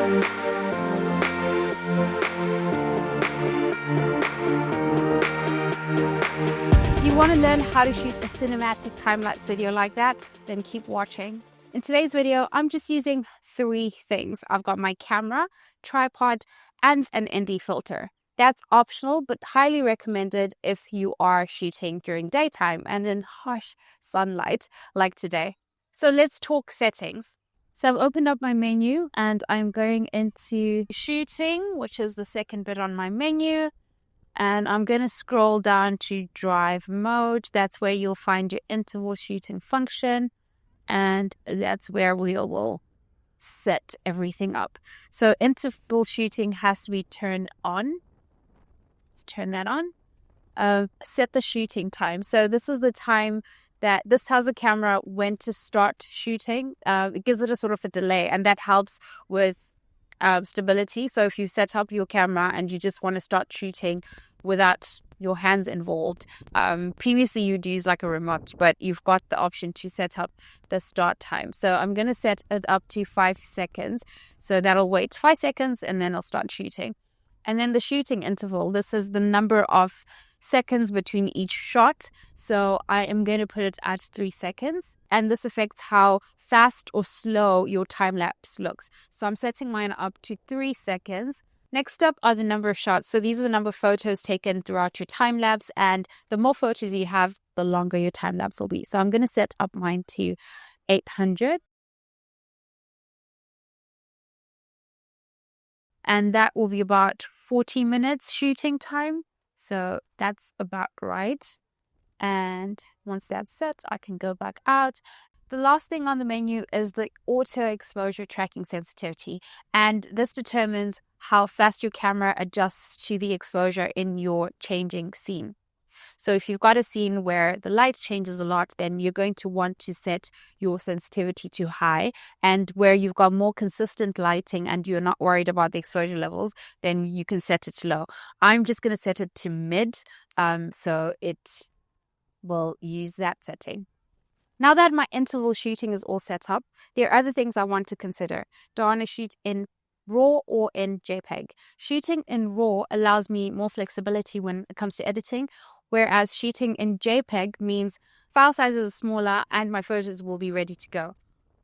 Do you want to learn how to shoot a cinematic time-lapse video like that? Then keep watching. In today's video, I'm just using 3 things. I've got my camera, tripod, and an ND filter. That's optional, but highly recommended if you are shooting during daytime and in harsh sunlight like today. So let's talk settings. So I've opened up my menu and I'm going into shooting, which is the second bit on my menu. And I'm going to scroll down to drive mode. That's where you'll find your interval shooting function. And that's where we will set everything up. So interval shooting has to be turned on. Let's turn that on. Set the shooting time. So this is the time that this tells the camera when to start shooting. It gives it a sort of a delay, and that helps with stability. So if you set up your camera and you just want to start shooting without your hands involved, previously you'd use like a remote, but you've got the option to set up the start time. So I'm going to set it up to 5 seconds. So that'll wait 5 seconds and then I'll start shooting. And then the shooting interval, this is the number of seconds between each shot. So I am going to put it at 3 seconds, and this affects how fast or slow your time lapse looks. So I'm setting mine up to 3 seconds. Next up are the number of shots. So these are the number of photos taken throughout your time lapse, and the more photos you have, the longer your time lapse will be. So I'm going to set up mine to 800. And that will be about 40 minutes shooting time. So that's about right. And once that's set, I can go back out. The last thing on the menu is the auto exposure tracking sensitivity. And this determines how fast your camera adjusts to the exposure in your changing scene. So if you've got a scene where the light changes a lot, then you're going to want to set your sensitivity to high. And where you've got more consistent lighting and you're not worried about the exposure levels, then you can set it to low. I'm just going to set it to mid, so it will use that setting. Now that my interval shooting is all set up, there are other things I want to consider. Do I want to shoot in RAW or in JPEG? Shooting in RAW allows me more flexibility when it comes to editing, whereas shooting in JPEG means file sizes are smaller and my photos will be ready to go.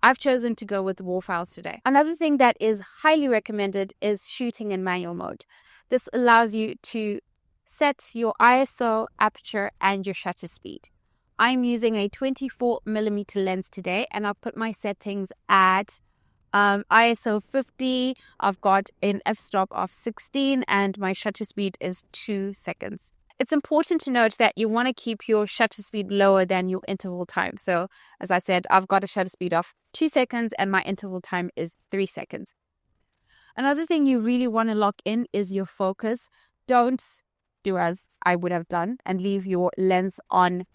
I've chosen to go with RAW files today. Another thing that is highly recommended is shooting in manual mode. This allows you to set your ISO, aperture, and your shutter speed. I'm using a 24mm lens today, and I'll put my settings at ISO 50. I've got an f-stop of 16 and my shutter speed is 2 seconds. It's important to note that you want to keep your shutter speed lower than your interval time. So as I said, I've got a shutter speed of 2 seconds and my interval time is 3 seconds. Another thing you really want to lock in is your focus. Don't do as I would have done and leave your lens on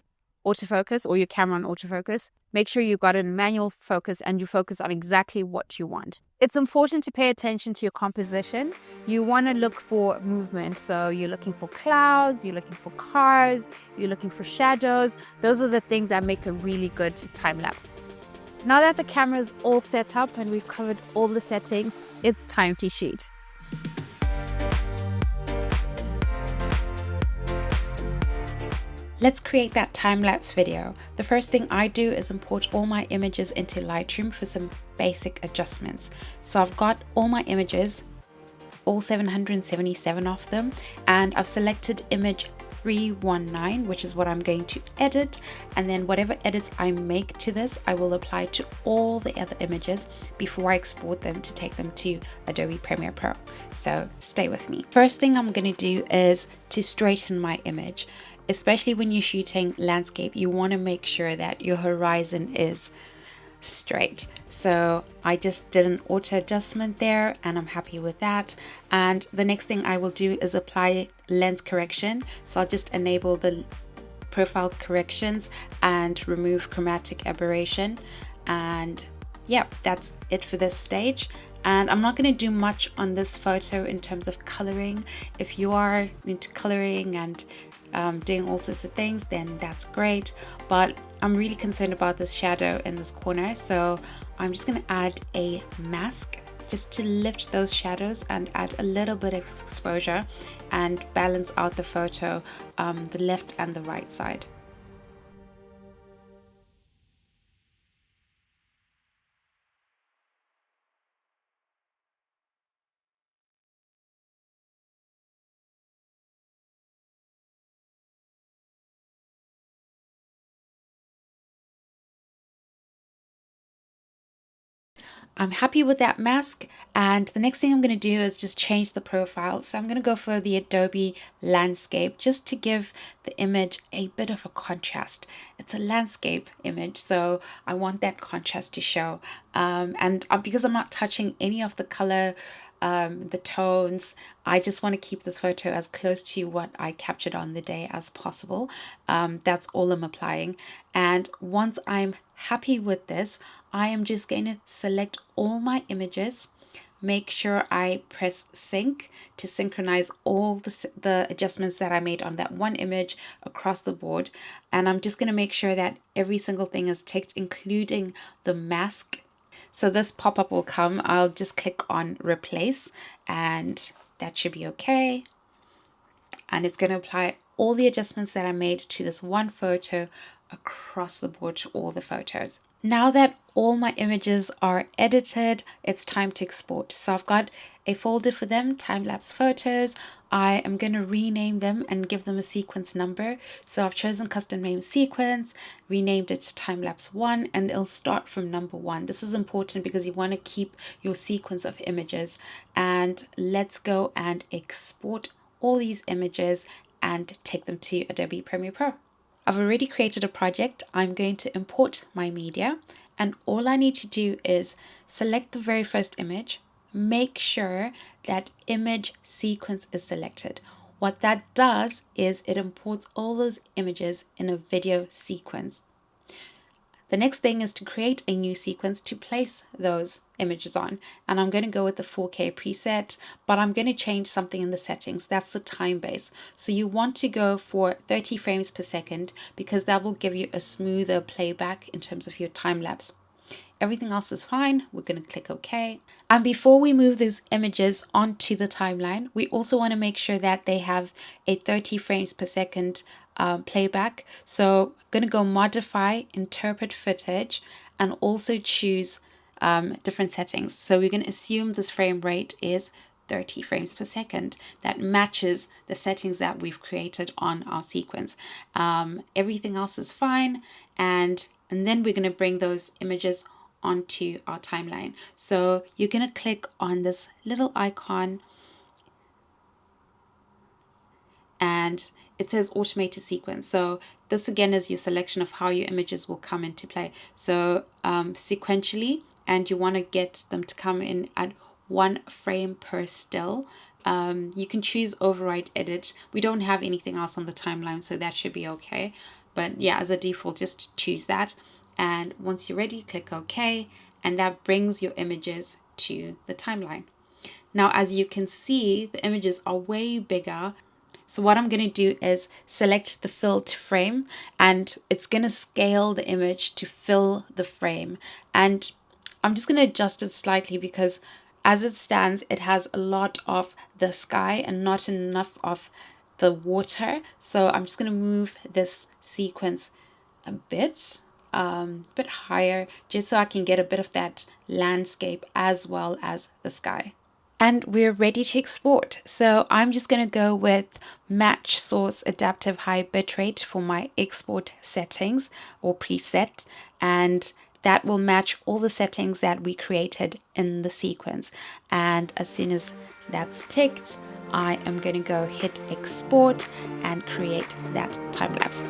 autofocus or your camera on autofocus. Make sure you've got a manual focus and you focus on exactly what you want. It's important to pay attention to your composition. You want to look for movement. So you're looking for clouds, you're looking for cars, you're looking for shadows. Those are the things that make a really good time lapse. Now that the camera is all set up and we've covered all the settings, it's time to shoot. Let's create that time-lapse video. The first thing I do is import all my images into Lightroom for some basic adjustments. So I've got all my images, all 777 of them, and I've selected image 319, which is what I'm going to edit, and then whatever edits I make to this, I will apply to all the other images before I export them to take them to Adobe Premiere Pro. So stay with me. First thing I'm going to do is to straighten my image. Especially when you're shooting landscape, you want to make sure that your horizon is straight. So I just did an auto adjustment there and I'm happy with that. And the next thing I will do is apply lens correction. So I'll just enable the profile corrections and remove chromatic aberration. And yeah, that's it for this stage. And I'm not going to do much on this photo in terms of coloring. If you are into coloring and doing all sorts of things, then that's great, but I'm really concerned about this shadow in this corner, so I'm just going to add a mask just to lift those shadows and add a little bit of exposure and balance out the photo, the left and the right side. I'm happy with that mask, and the next thing I'm going to do is just change the profile. So I'm going to go for the Adobe landscape just to give the image a bit of a contrast. It's a landscape image, so I want that contrast to show. And because I'm not touching any of the color, the tones, I just want to keep this photo as close to what I captured on the day as possible. That's all I'm applying. And once I'm happy with this, I am just going to select all my images, make sure I press sync to synchronize all the adjustments that I made on that one image across the board. And I'm just going to make sure that every single thing is ticked, including the mask. So this pop-up will come. I'll just click on replace, and that should be okay. And it's going to apply all the adjustments that I made to this one photo across the board to all the photos. Now that all my images are edited, it's time to export. So I've got a folder for them, time-lapse photos. I am going to rename them and give them a sequence number. So I've chosen custom name sequence, renamed it to time-lapse 1, and it'll start from number 1. This is important because you want to keep your sequence of images. And let's go and export all these images and take them to Adobe Premiere Pro. I've already created a project. I'm going to import my media, and all I need to do is select the very first image, make sure that image sequence is selected. What that does is it imports all those images in a video sequence. The next thing is to create a new sequence to place those images on. And I'm going to go with the 4K preset, but I'm going to change something in the settings. That's the time base. So you want to go for 30 frames per second because that will give you a smoother playback in terms of your time lapse. Everything else is fine. We're going to click OK. And before we move these images onto the timeline, we also want to make sure that they have a 30 frames per second playback. So I'm going to go modify, interpret footage, and also choose different settings. So we're going to assume this frame rate is 30 frames per second. That matches the settings that we've created on our sequence. Everything else is fine. And then we're going to bring those images onto our timeline. So you're going to click on this little icon, and it says automated sequence. So this again is your selection of how your images will come into play. So sequentially, and you want to get them to come in at 1 frame per still. You can choose override edit. We don't have anything else on the timeline, so that should be okay. But yeah, as a default, just choose that. And once you're ready, click OK, and that brings your images to the timeline. Now, as you can see, the images are way bigger. So what I'm going to do is select the fill to frame, and it's going to scale the image to fill the frame. And I'm just going to adjust it slightly because as it stands, it has a lot of the sky and not enough of the water. So I'm just going to move this sequence a bit higher, just so I can get a bit of that landscape as well as the sky. And we're ready to export. So I'm just going to go with match source adaptive high bitrate for my export settings or preset, and that will match all the settings that we created in the sequence. And as soon as that's ticked, I am going to go hit export and create that time lapse.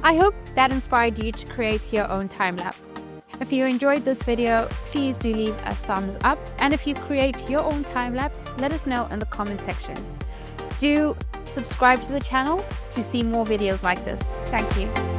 I hope that inspired you to create your own time-lapse. If you enjoyed this video, please do leave a thumbs up. And if you create your own time-lapse, let us know in the comment section. Do subscribe to the channel to see more videos like this. Thank you.